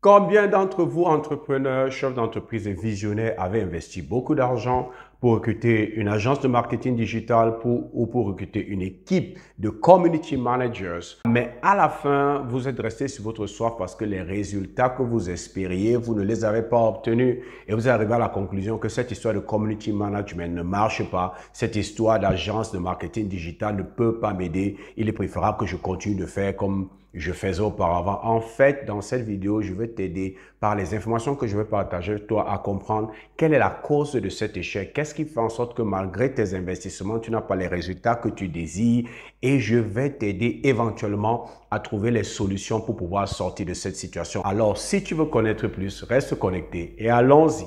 Combien d'entre vous, entrepreneurs, chefs d'entreprise et visionnaires, avez investi beaucoup d'argent pour recruter une agence de marketing digital ou pour recruter une équipe de community managers, mais à la fin, vous êtes resté sur votre soif parce que les résultats que vous espériez, vous ne les avez pas obtenus et vous arrivez à la conclusion que cette histoire de community management ne marche pas, cette histoire d'agence de marketing digital ne peut pas m'aider, il est préférable que je continue de faire comme je faisais auparavant. En fait, dans cette vidéo, je vais t'aider par les informations que je vais partager avec toi à comprendre quelle est la cause de cet échec. Qu'est-ce qui fait en sorte que malgré tes investissements, tu n'as pas les résultats que tu désires et je vais t'aider éventuellement à trouver les solutions pour pouvoir sortir de cette situation. Alors, si tu veux connaître plus, reste connecté et allons-y.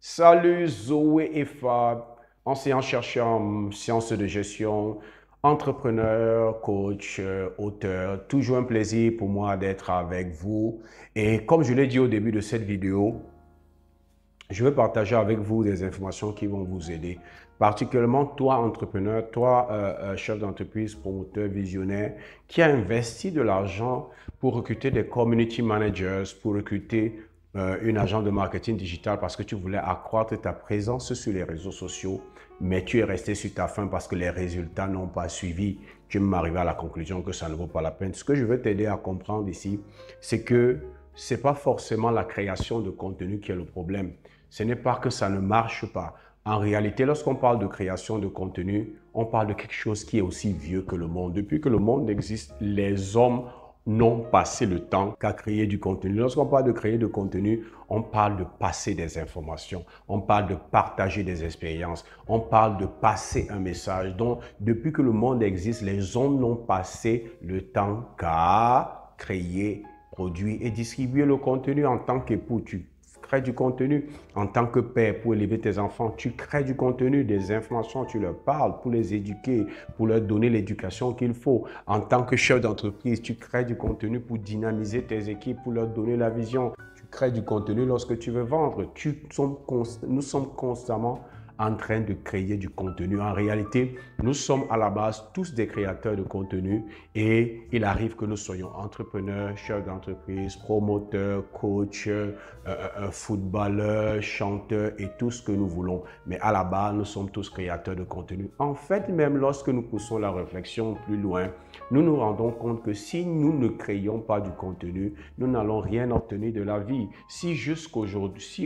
Salut Zoé et Fab, enseignant-chercheur en sciences de gestion, entrepreneur, coach, auteur. Toujours un plaisir pour moi d'être avec vous. Et comme je l'ai dit au début de cette vidéo, je vais partager avec vous des informations qui vont vous aider. Particulièrement toi, entrepreneur, toi, chef d'entreprise, promoteur, visionnaire, qui a investi de l'argent pour recruter des community managers, pour recruter une agence de marketing digital parce que tu voulais accroître ta présence sur les réseaux sociaux, mais tu es resté sur ta faim parce que les résultats n'ont pas suivi. Tu m'arrives à la conclusion que ça ne vaut pas la peine. Ce que je veux t'aider à comprendre ici, c'est que ce n'est pas forcément la création de contenu qui est le problème. Ce n'est pas que ça ne marche pas. En réalité, lorsqu'on parle de création de contenu, on parle de quelque chose qui est aussi vieux que le monde. Depuis que le monde existe, les hommes n'ont passé le temps qu'à créer du contenu. Lorsqu'on parle de créer du contenu, on parle de passer des informations, on parle de partager des expériences, on parle de passer un message. Donc, depuis que le monde existe, les hommes n'ont passé le temps qu'à créer, produire et distribuer le contenu. En tant qu'époux, tu crées du contenu. En tant que père, pour élever tes enfants, tu crées du contenu, des informations, tu leur parles pour les éduquer, pour leur donner l'éducation qu'il faut. En tant que chef d'entreprise, tu crées du contenu pour dynamiser tes équipes, pour leur donner la vision. Tu crées du contenu lorsque tu veux vendre. Nous sommes constamment en train de créer du contenu. En réalité, nous sommes à la base tous des créateurs de contenu et il arrive que nous soyons entrepreneurs, chefs d'entreprise, promoteurs, coachs, footballeurs, chanteurs et tout ce que nous voulons. Mais à la base, nous sommes tous créateurs de contenu. En fait, même lorsque nous poussons la réflexion plus loin, nous nous rendons compte que si nous ne créons pas du contenu, nous n'allons rien obtenir de la vie. Si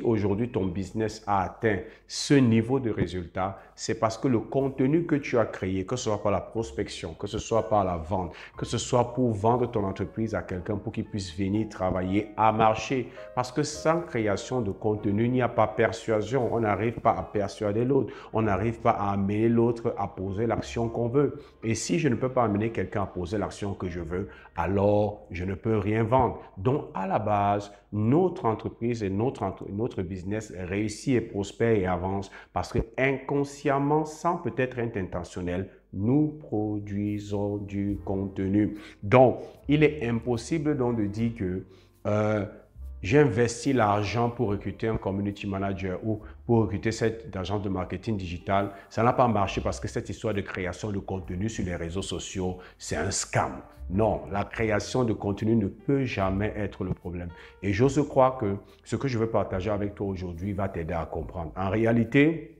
aujourd'hui ton business a atteint ce niveau de résultats, c'est parce que le contenu que tu as créé, que ce soit par la prospection, que ce soit par la vente, que ce soit pour vendre ton entreprise à quelqu'un pour qu'il puisse venir travailler, a marché. Parce que sans création de contenu, il n'y a pas persuasion. On n'arrive pas à persuader l'autre. On n'arrive pas à amener l'autre à poser l'action qu'on veut. Et si je ne peux pas amener quelqu'un à poser l'action que je veux, alors je ne peux rien vendre. Donc, à la base, notre entreprise et notre business réussit et prospère et avance parce que inconsciemment, sans peut-être être intentionnel, nous produisons du contenu. Donc, il est impossible donc de dire que j'ai investi l'argent pour recruter un community manager ou pour recruter cette agence de marketing digital. Ça n'a pas marché parce que cette histoire de création de contenu sur les réseaux sociaux, c'est un scam. Non, la création de contenu ne peut jamais être le problème. Et j'ose croire que ce que je veux partager avec toi aujourd'hui va t'aider à comprendre. En réalité,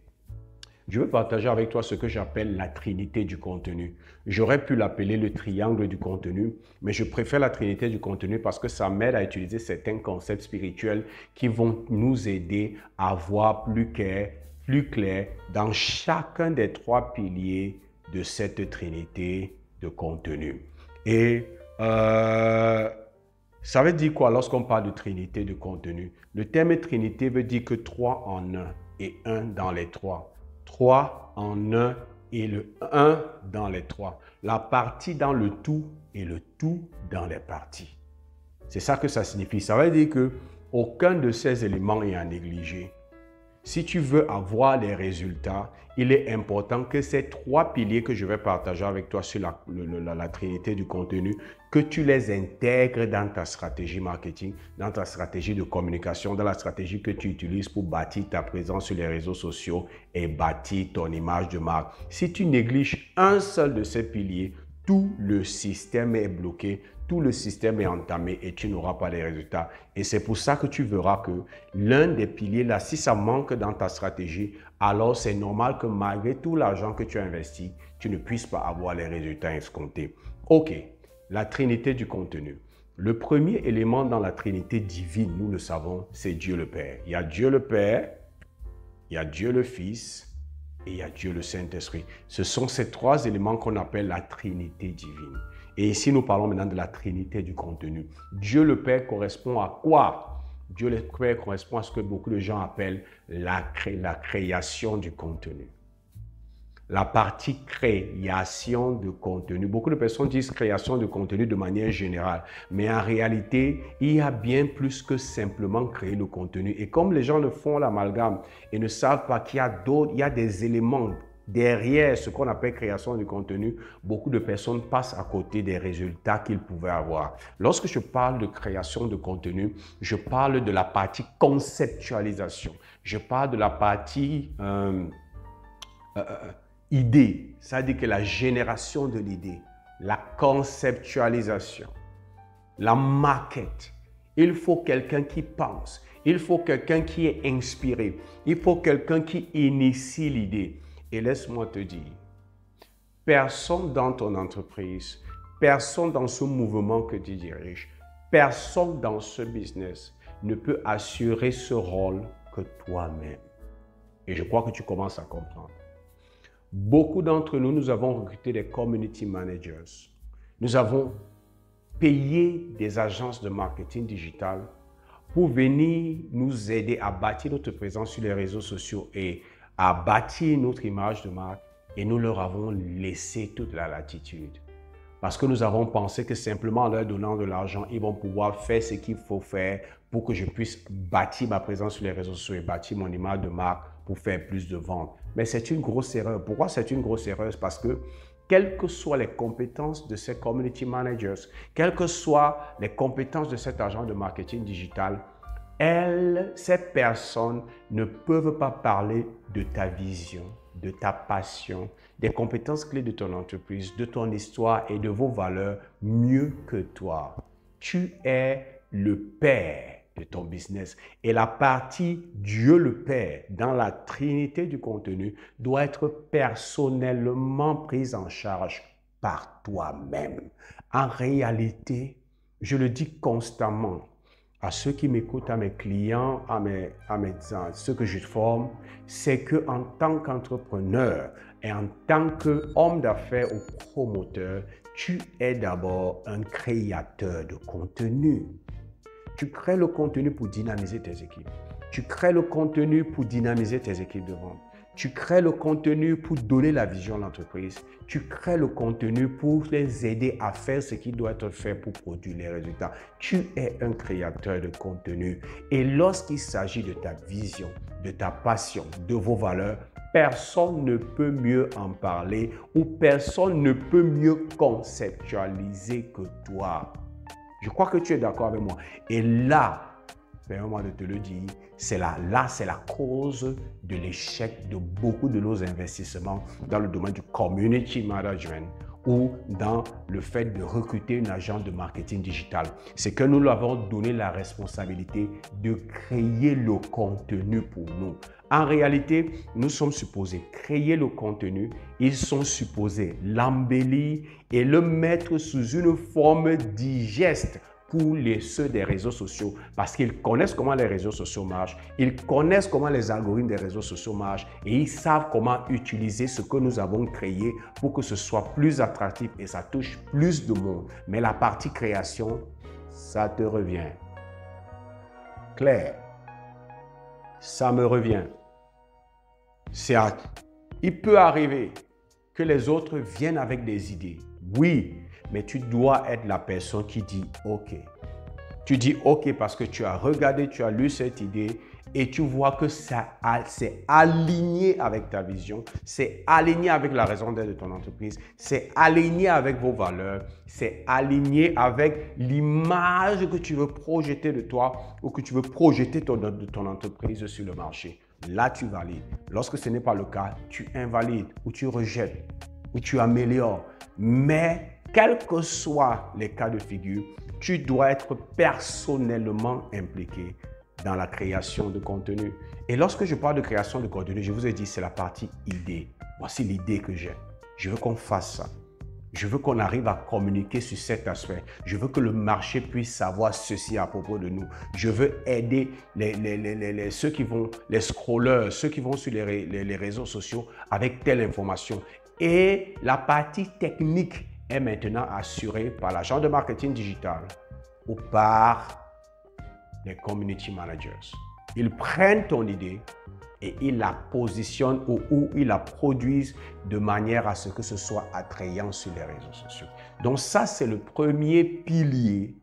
je veux partager avec toi ce que j'appelle la trinité du contenu. J'aurais pu l'appeler le triangle du contenu, mais je préfère la trinité du contenu parce que ça m'aide à utiliser certains concepts spirituels qui vont nous aider à voir plus clair dans chacun des trois piliers de cette trinité de contenu. Et ça veut dire quoi lorsqu'on parle de trinité de contenu? Le terme trinité veut dire que trois en un et un dans les trois. 3 en 1 et le 1 dans les 3. La partie dans le tout et le tout dans les parties. C'est ça que ça signifie. Ça veut dire qu'aucun de ces éléments est à négliger. Si tu veux avoir les résultats, il est important que ces 3 piliers que je vais partager avec toi sur la trinité du contenu, que tu les intègres dans ta stratégie marketing, dans ta stratégie de communication, dans la stratégie que tu utilises pour bâtir ta présence sur les réseaux sociaux et bâtir ton image de marque. Si tu négliges un seul de ces piliers, tout le système est bloqué, tout le système est entamé et tu n'auras pas les résultats. Et c'est pour ça que tu verras que l'un des piliers là, si ça manque dans ta stratégie, alors c'est normal que malgré tout l'argent que tu as investi, tu ne puisses pas avoir les résultats escomptés. Ok, la trinité du contenu. Le premier élément dans la trinité divine, nous le savons, c'est Dieu le Père. Il y a Dieu le Père, il y a Dieu le Fils et il y a Dieu le Saint-Esprit. Ce sont ces 3 éléments qu'on appelle la trinité divine. Et ici, nous parlons maintenant de la trinité du contenu. Dieu le Père correspond à quoi? Dieu le Père correspond à ce que beaucoup de gens appellent la création du contenu. La partie création de contenu. Beaucoup de personnes disent création de contenu de manière générale. Mais en réalité, il y a bien plus que simplement créer le contenu. Et comme les gens le font l'amalgame et ne savent pas qu'il y a d'autres, il y a des éléments derrière ce qu'on appelle création du contenu, beaucoup de personnes passent à côté des résultats qu'ils pouvaient avoir. Lorsque je parle de création de contenu, je parle de la partie conceptualisation. Je parle de la partie idée, c'est-à-dire que la génération de l'idée, la conceptualisation, la maquette. Il faut quelqu'un qui pense, il faut quelqu'un qui est inspiré, il faut quelqu'un qui initie l'idée. Et laisse-moi te dire, personne dans ton entreprise, personne dans ce mouvement que tu diriges, personne dans ce business ne peut assurer ce rôle que toi-même. Et je crois que tu commences à comprendre. Beaucoup d'entre nous, nous avons recruté des community managers. Nous avons payé des agences de marketing digital pour venir nous aider à bâtir notre présence sur les réseaux sociaux et à bâtir notre image de marque, et nous leur avons laissé toute la latitude. Parce que nous avons pensé que simplement en leur donnant de l'argent, ils vont pouvoir faire ce qu'il faut faire pour que je puisse bâtir ma présence sur les réseaux sociaux et bâtir mon image de marque pour faire plus de ventes. Mais c'est une grosse erreur. Pourquoi c'est une grosse erreur? Parce que quelles que soient les compétences de ces community managers, quelles que soient les compétences de cet agent de marketing digital, ces personnes ne peuvent pas parler de ta vision, de ta passion, des compétences clés de ton entreprise, de ton histoire et de vos valeurs mieux que toi. Tu es le père de ton business et la partie Dieu le Père dans la trinité du contenu doit être personnellement prise en charge par toi-même. En réalité, je le dis constamment, à ceux qui m'écoutent, à mes clients, à ceux que je forme, c'est qu'en tant qu'entrepreneur et en tant qu'homme d'affaires ou promoteur, tu es d'abord un créateur de contenu. Tu crées le contenu pour dynamiser tes équipes. Tu crées le contenu pour dynamiser tes équipes de vente. Tu crées le contenu pour donner la vision de l'entreprise. Tu crées le contenu pour les aider à faire ce qui doit être fait pour produire les résultats. Tu es un créateur de contenu. Et lorsqu'il s'agit de ta vision, de ta passion, de vos valeurs, personne ne peut mieux en parler ou personne ne peut mieux conceptualiser que toi. Je crois que tu es d'accord avec moi. Et là, permets-moi de te le dire, c'est la cause de l'échec de beaucoup de nos investissements dans le domaine du community management ou dans le fait de recruter une agence de marketing digital. C'est que nous leur avons donné la responsabilité de créer le contenu pour nous. En réalité, nous sommes supposés créer le contenu, ils sont supposés l'embellir et le mettre sous une forme digeste pour ceux des réseaux sociaux parce qu'ils connaissent comment les réseaux sociaux marchent, ils connaissent comment les algorithmes des réseaux sociaux marchent et ils savent comment utiliser ce que nous avons créé pour que ce soit plus attractif et ça touche plus de monde. Mais la partie création, ça te revient. Claire, ça me revient. Il peut arriver que les autres viennent avec des idées. Oui, mais tu dois être la personne qui dit OK. Tu dis OK parce que tu as regardé, tu as lu cette idée et tu vois que c'est aligné avec ta vision, c'est aligné avec la raison d'être de ton entreprise, c'est aligné avec vos valeurs, c'est aligné avec l'image que tu veux projeter de toi ou que tu veux projeter de ton entreprise sur le marché. Là, tu valides. Lorsque ce n'est pas le cas, tu invalides ou tu rejettes ou tu améliores. Mais quels que soient les cas de figure, tu dois être personnellement impliqué dans la création de contenu. Et lorsque je parle de création de contenu, je vous ai dit, c'est la partie idée. Voici l'idée que j'ai. Je veux qu'on fasse ça. Je veux qu'on arrive à communiquer sur cet aspect. Je veux que le marché puisse savoir ceci à propos de nous. Je veux aider ceux qui vont, les scrollers, ceux qui vont sur les réseaux sociaux avec telle information. Et la partie technique est maintenant assurée par l'agent de marketing digital ou par les community managers. Ils prennent ton idée et ils la positionnent ou ils la produisent de manière à ce que ce soit attrayant sur les réseaux sociaux. Donc ça, c'est le premier pilier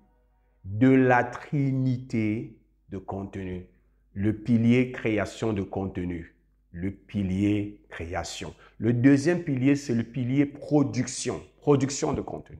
de la trinité de contenu. Le pilier création de contenu. Le pilier création. Le deuxième pilier, c'est le pilier production. Production de contenu.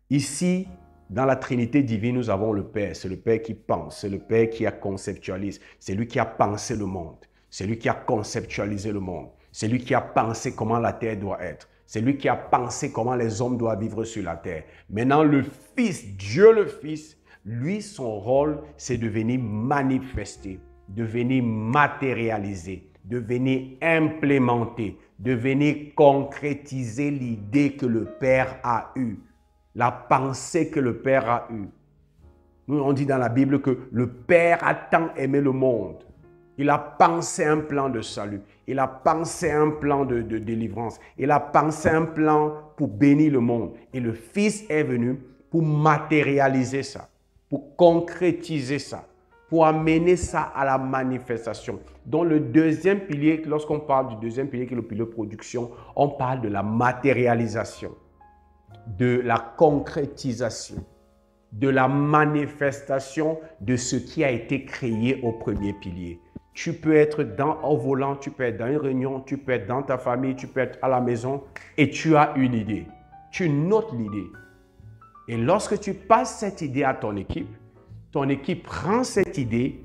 Ici, dans la Trinité divine, nous avons le Père. C'est le Père qui pense, c'est le Père qui conceptualise. C'est lui qui a pensé le monde. C'est lui qui a conceptualisé le monde. C'est lui qui a pensé comment la terre doit être. C'est lui qui a pensé comment les hommes doivent vivre sur la terre. Maintenant, le Fils, Dieu le Fils, lui, son rôle, c'est de venir manifester, de venir matérialiser, de venir implémenter, de venir concrétiser l'idée que le Père a eue. La pensée que le Père a eue. Nous, on dit dans la Bible que le Père a tant aimé le monde. Il a pensé un plan de salut. Il a pensé un plan de délivrance. Il a pensé un plan pour bénir le monde. Et le Fils est venu pour matérialiser ça, pour concrétiser ça, pour amener ça à la manifestation. Donc le deuxième pilier, lorsqu'on parle du deuxième pilier qui est le pilier production, on parle de la matérialisation, de la concrétisation, de la manifestation de ce qui a été créé au premier pilier. Tu peux être au volant, tu peux être dans une réunion, tu peux être dans ta famille, tu peux être à la maison et tu as une idée. Tu notes l'idée. Et lorsque tu passes cette idée à ton équipe prend cette idée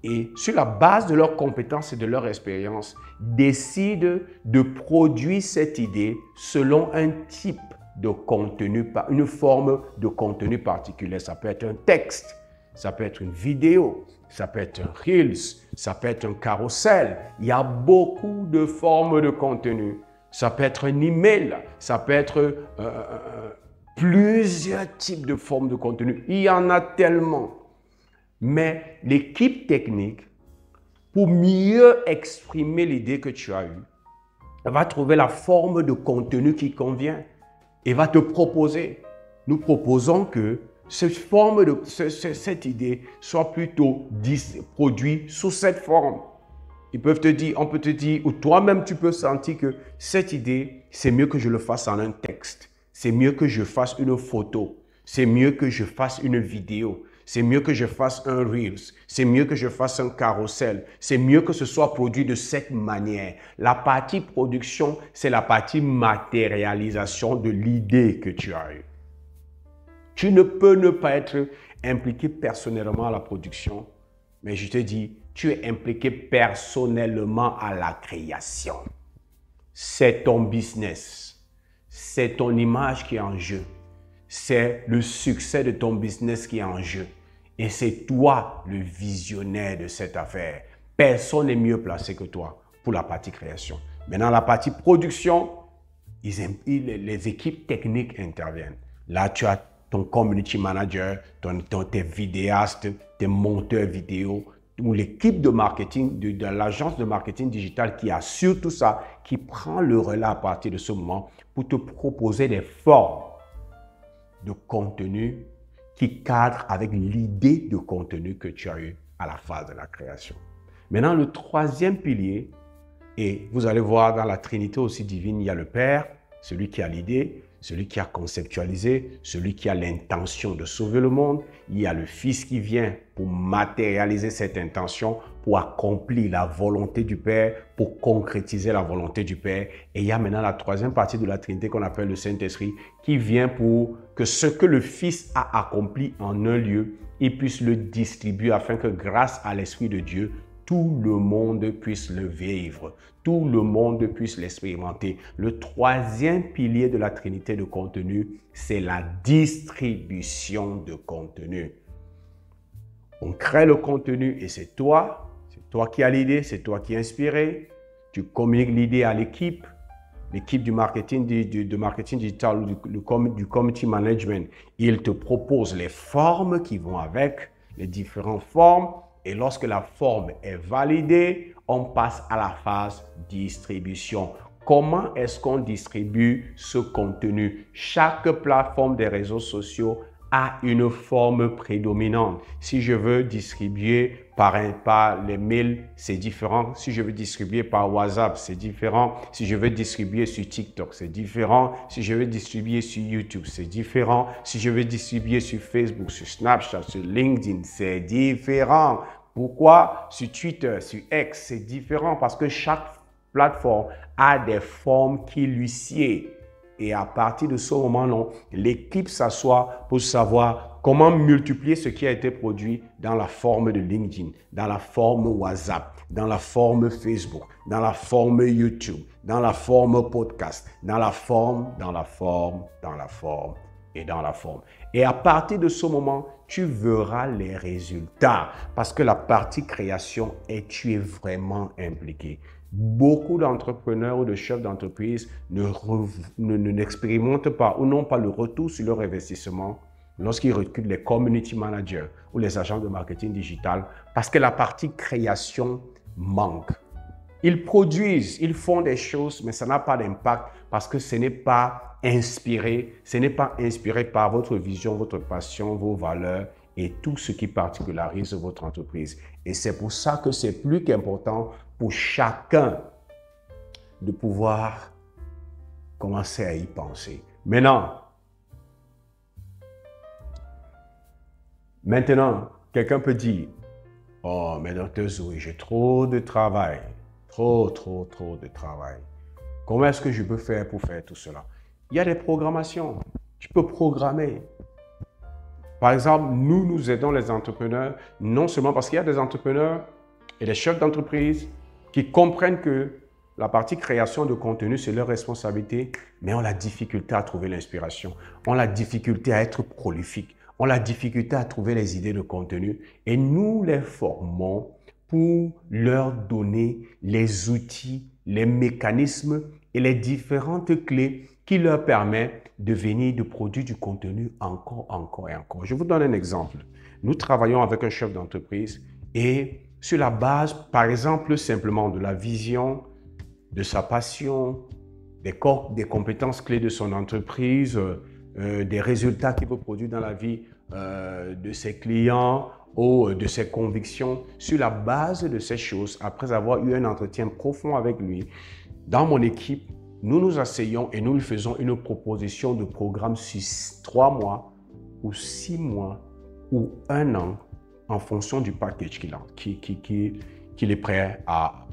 et sur la base de leurs compétences et de leur expérience, décide de produire cette idée selon un type de contenu, une forme de contenu particulier. Ça peut être un texte, ça peut être une vidéo, ça peut être un Reels, ça peut être un carrousel. Il y a beaucoup de formes de contenu. Ça peut être un email, ça peut être plusieurs types de formes de contenu. Il y en a tellement. Mais l'équipe technique, pour mieux exprimer l'idée que tu as eue, va trouver la forme de contenu qui convient et va te proposer. Nous proposons que cette idée soit plutôt produite sous cette forme. Ils peuvent te dire, on peut te dire, ou toi-même tu peux sentir que cette idée, c'est mieux que je le fasse en un texte. C'est mieux que je fasse une photo. C'est mieux que je fasse une vidéo. C'est mieux que je fasse un Reels. C'est mieux que je fasse un carrousel. C'est mieux que ce soit produit de cette manière. La partie production, c'est la partie matérialisation de l'idée que tu as eue. Tu ne peux ne pas être impliqué personnellement à la production, mais je te dis, tu es impliqué personnellement à la création. C'est ton business. C'est ton image qui est en jeu. C'est le succès de ton business qui est en jeu. Et c'est toi le visionnaire de cette affaire. Personne n'est mieux placé que toi pour la partie création. Maintenant, la partie production, les équipes techniques interviennent. Là, tu as ton community manager, tes vidéastes, tes monteurs vidéo, ou l'équipe de marketing, de l'agence de marketing digital qui assure tout ça, qui prend le relais à partir de ce moment pour te proposer des formes de contenu qui cadrent avec l'idée de contenu que tu as eu à la phase de la création. Maintenant, le troisième pilier, et vous allez voir dans la Trinité aussi divine, il y a le Père, celui qui a l'idée, celui qui a conceptualisé, celui qui a l'intention de sauver le monde. Il y a le Fils qui vient pour matérialiser cette intention, pour accomplir la volonté du Père, pour concrétiser la volonté du Père. Et il y a maintenant la troisième partie de la Trinité qu'on appelle le Saint-Esprit qui vient pour que ce que le Fils a accompli en un lieu, il puisse le distribuer afin que grâce à l'Esprit de Dieu, tout le monde puisse le vivre, tout le monde puisse l'expérimenter. Le troisième pilier de la Trinité de contenu, c'est la distribution de contenu. On crée le contenu et c'est toi qui as l'idée, c'est toi qui es inspiré. Tu communiques l'idée à l'équipe du marketing, du marketing digital, du community management. Ils te proposent les formes qui vont avec, les différentes formes. Et lorsque la forme est validée, on passe à la phase distribution. Comment est-ce qu'on distribue ce contenu? Chaque plateforme des réseaux sociaux a une forme prédominante. Si je veux distribuer par les mails, c'est différent. Si je veux distribuer par WhatsApp, c'est différent. Si je veux distribuer sur TikTok, c'est différent. Si je veux distribuer sur YouTube, c'est différent. Si je veux distribuer sur Facebook, sur Snapchat, sur LinkedIn, c'est différent. Pourquoi? Sur Twitter, sur X, c'est différent parce que chaque plateforme a des formes qui lui sied. Et à partir de ce moment-là, l'équipe s'assoit pour savoir comment multiplier ce qui a été produit dans la forme de LinkedIn, dans la forme WhatsApp, dans la forme Facebook, dans la forme YouTube, dans la forme podcast, dans la forme. Et à partir de ce moment, tu verras les résultats parce que la partie création tu es vraiment impliqué. Beaucoup d'entrepreneurs ou de chefs d'entreprise n'expérimentent pas ou n'ont pas le retour sur leur investissement lorsqu'ils recrutent les community managers ou les agents de marketing digital parce que la partie création manque. Ils produisent, ils font des choses, mais ça n'a pas d'impact parce que ce n'est pas inspiré par votre vision, votre passion, vos valeurs et tout ce qui particularise votre entreprise. Et c'est pour ça que c'est plus qu'important pour chacun de pouvoir commencer à y penser. Maintenant, quelqu'un peut dire, « Oh, mais Dr. Zoé, j'ai trop de travail, trop de travail. Comment est-ce que je peux faire pour faire tout cela? » Il y a des programmations. Tu peux programmer. Par exemple, nous aidons les entrepreneurs, non seulement parce qu'il y a des entrepreneurs et des chefs d'entreprise qui comprennent que la partie création de contenu, c'est leur responsabilité, mais ont la difficulté à trouver l'inspiration, ont la difficulté à être prolifiques, ont la difficulté à trouver les idées de contenu. Et nous les formons pour leur donner les outils, les mécanismes et les différentes clés qui leur permettent de produire du contenu encore et encore. Je vous donne un exemple. Nous travaillons avec un chef d'entreprise et sur la base, par exemple, simplement de la vision, de sa passion, des compétences clés de son entreprise, des résultats qu'il veut produire dans la vie de ses clients ou de ses convictions. Sur la base de ces choses, après avoir eu un entretien profond avec lui, dans mon équipe, nous nous asseyons et nous lui faisons une proposition de programme sur 3 mois ou 6 mois ou 1 an en fonction du package qu'il est prêt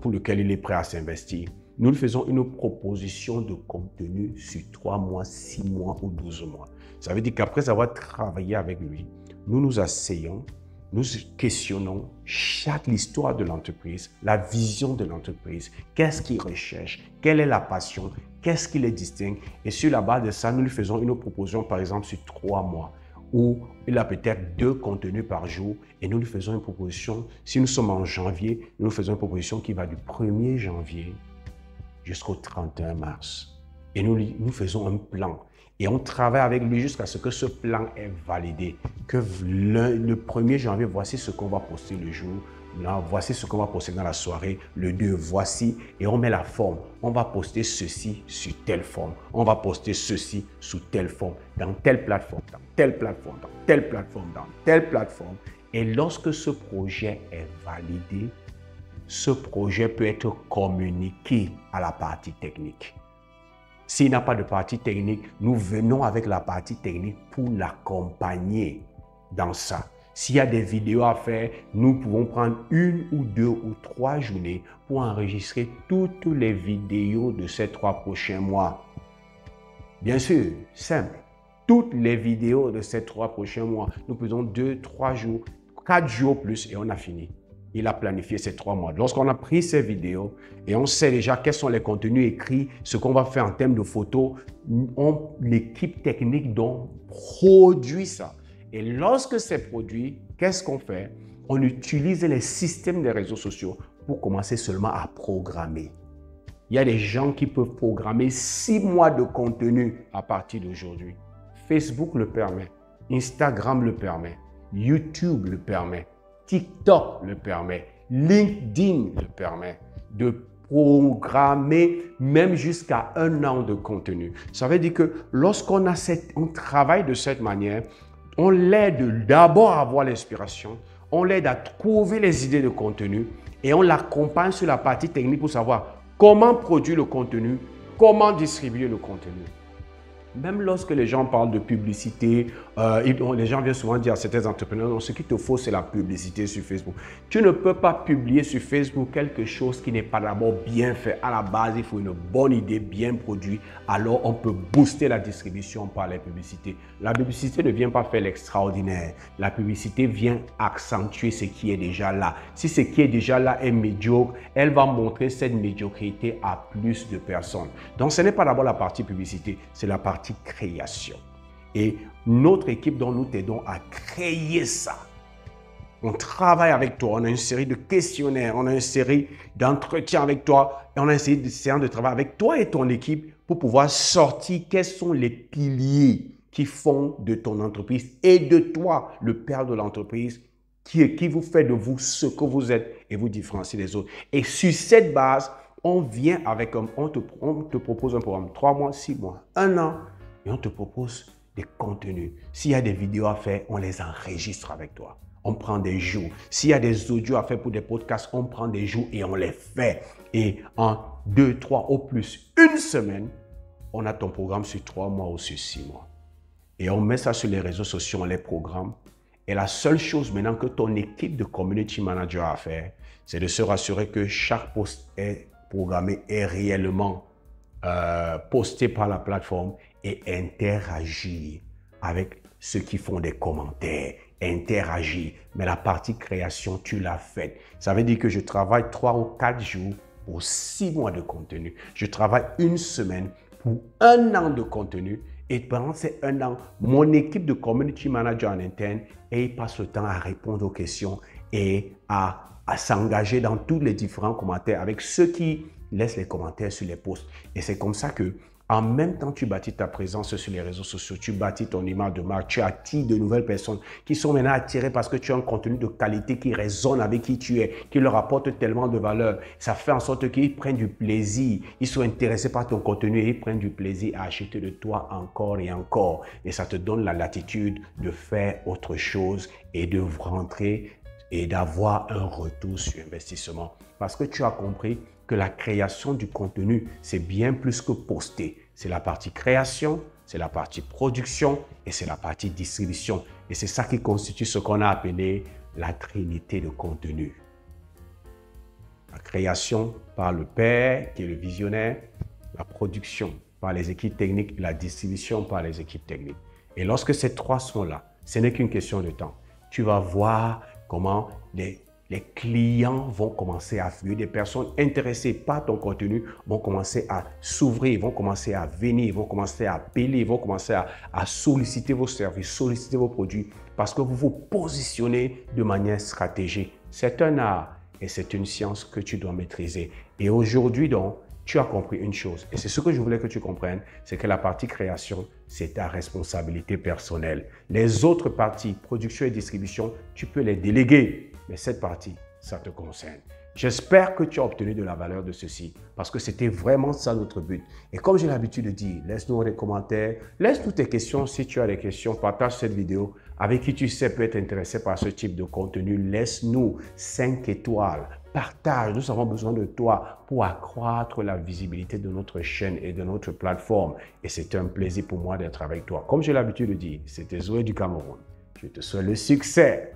pour lequel il est prêt à s'investir. Nous lui faisons une proposition de contenu sur 3 mois, 6 mois ou 12 mois. Ça veut dire qu'après avoir travaillé avec lui, nous nous asseyons, nous questionnons l'histoire de l'entreprise, la vision de l'entreprise, qu'est-ce qu'il recherche, quelle est la passion, qu'est-ce qui les distingue. Et sur la base de ça, nous lui faisons une proposition, par exemple, sur 3 mois, où il a peut-être 2 contenus par jour et nous lui faisons une proposition. Si nous sommes en janvier, nous lui faisons une proposition qui va du 1er janvier jusqu'au 31 mars. Et nous faisons un plan. Et on travaille avec lui jusqu'à ce que ce plan est validé. Que le 1er janvier, voici ce qu'on va poster le jour. Là, voici ce qu'on va poster dans la soirée. Le 2, voici. Et on met la forme. On va poster ceci sur telle forme. On va poster ceci sous telle forme. Dans telle plateforme, dans telle plateforme, dans telle plateforme, dans telle plateforme. Et lorsque ce projet est validé, ce projet peut être communiqué à la partie technique. S'il n'a pas de partie technique, nous venons avec la partie technique pour l'accompagner dans ça. S'il y a des vidéos à faire, nous pouvons prendre 1 ou 2 ou 3 journées pour enregistrer toutes les vidéos de ces 3 prochains mois. Bien sûr, simple. Toutes les vidéos de ces 3 prochains mois, nous faisons 2, 3 jours, 4 jours plus et on a fini. Il a planifié ces 3 mois. Lorsqu'on a pris ces vidéos et on sait déjà quels sont les contenus écrits, ce qu'on va faire en termes de photos, l'équipe technique donc produit ça. Et lorsque c'est produit, qu'est-ce qu'on fait? On utilise les systèmes des réseaux sociaux pour commencer seulement à programmer. Il y a des gens qui peuvent programmer 6 mois de contenu à partir d'aujourd'hui. Facebook le permet, Instagram le permet, YouTube le permet, TikTok le permet, LinkedIn le permet de programmer même jusqu'à 1 an de contenu. Ça veut dire que lorsqu'on travaille de cette manière, on l'aide d'abord à avoir l'inspiration, on l'aide à trouver les idées de contenu et on l'accompagne sur la partie technique pour savoir comment produire le contenu, comment distribuer le contenu. Même lorsque les gens parlent de publicité, les gens viennent souvent dire à certains entrepreneurs, non, ce qu'il te faut, c'est la publicité sur Facebook. Tu ne peux pas publier sur Facebook quelque chose qui n'est pas d'abord bien fait. À la base, il faut une bonne idée, bien produite. Alors, on peut booster la distribution par les publicités. La publicité ne vient pas faire l'extraordinaire. La publicité vient accentuer ce qui est déjà là. Si ce qui est déjà là est médiocre, elle va montrer cette médiocrité à plus de personnes. Donc, ce n'est pas d'abord la partie publicité, c'est la partie création. Et notre équipe dont nous t'aidons à créer ça. On travaille avec toi, on a une série de questionnaires, on a une série d'entretiens avec toi, et on a une série de séances de travail avec toi et ton équipe pour pouvoir sortir quels sont les piliers qui font de ton entreprise et de toi, le père de l'entreprise, qui vous fait de vous ce que vous êtes et vous différencier des autres. Et sur cette base, on vient avec on te propose un programme 3 mois, 6 mois, 1 an, et on te propose des contenus. S'il y a des vidéos à faire, on les enregistre avec toi. On prend des jours. S'il y a des audios à faire pour des podcasts, on prend des jours et on les fait. Et en 2, 3 au plus 1 semaine, on a ton programme sur 3 mois ou sur 6 mois. Et on met ça sur les réseaux sociaux, on les programme. Et la seule chose maintenant que ton équipe de community manager a à faire, c'est de se rassurer que chaque post est programmé est réellement posté par la plateforme et interagir avec ceux qui font des commentaires, interagir. Mais la partie création, tu l'as faite. Ça veut dire que je travaille 3 ou 4 jours pour 6 mois de contenu. Je travaille 1 semaine pour 1 an de contenu. Et pendant ces 1 an, mon équipe de community manager en interne, et il passe le temps à répondre aux questions et à s'engager dans tous les différents commentaires avec ceux qui laissent les commentaires sur les posts. Et c'est comme ça que, en même temps, tu bâtis ta présence sur les réseaux sociaux, tu bâtis ton image de marque, tu attires de nouvelles personnes qui sont maintenant attirées parce que tu as un contenu de qualité qui résonne avec qui tu es, qui leur apporte tellement de valeur. Ça fait en sorte qu'ils prennent du plaisir, ils sont intéressés par ton contenu et ils prennent du plaisir à acheter de toi encore et encore. Et ça te donne la latitude de faire autre chose et de rentrer et d'avoir un retour sur investissement. Parce que tu as compris que la création du contenu, c'est bien plus que poster. C'est la partie création, c'est la partie production et c'est la partie distribution. Et c'est ça qui constitue ce qu'on a appelé la trinité de contenu. La création par le père, qui est le visionnaire, la production par les équipes techniques et la distribution par les équipes techniques. Et lorsque ces 3 sont là, ce n'est qu'une question de temps. Tu vas voir comment les clients vont commencer à affluer, des personnes intéressées par ton contenu vont commencer à s'ouvrir, vont commencer à venir, vont commencer à appeler, vont commencer à solliciter vos services, solliciter vos produits parce que vous vous positionnez de manière stratégique. C'est un art et c'est une science que tu dois maîtriser. Et aujourd'hui donc, tu as compris une chose, et c'est ce que je voulais que tu comprennes, c'est que la partie création, c'est ta responsabilité personnelle. Les autres parties, production et distribution, tu peux les déléguer, mais cette partie, ça te concerne. J'espère que tu as obtenu de la valeur de ceci, parce que c'était vraiment ça notre but. Et comme j'ai l'habitude de dire, laisse-nous des commentaires, laisse-nous tes questions si tu as des questions, partage cette vidéo avec qui tu sais peut être intéressé par ce type de contenu. Laisse-nous 5 étoiles partage. Nous avons besoin de toi pour accroître la visibilité de notre chaîne et de notre plateforme. Et c'est un plaisir pour moi d'être avec toi. Comme j'ai l'habitude de dire, c'était Zoé du Cameroun. Je te souhaite le succès.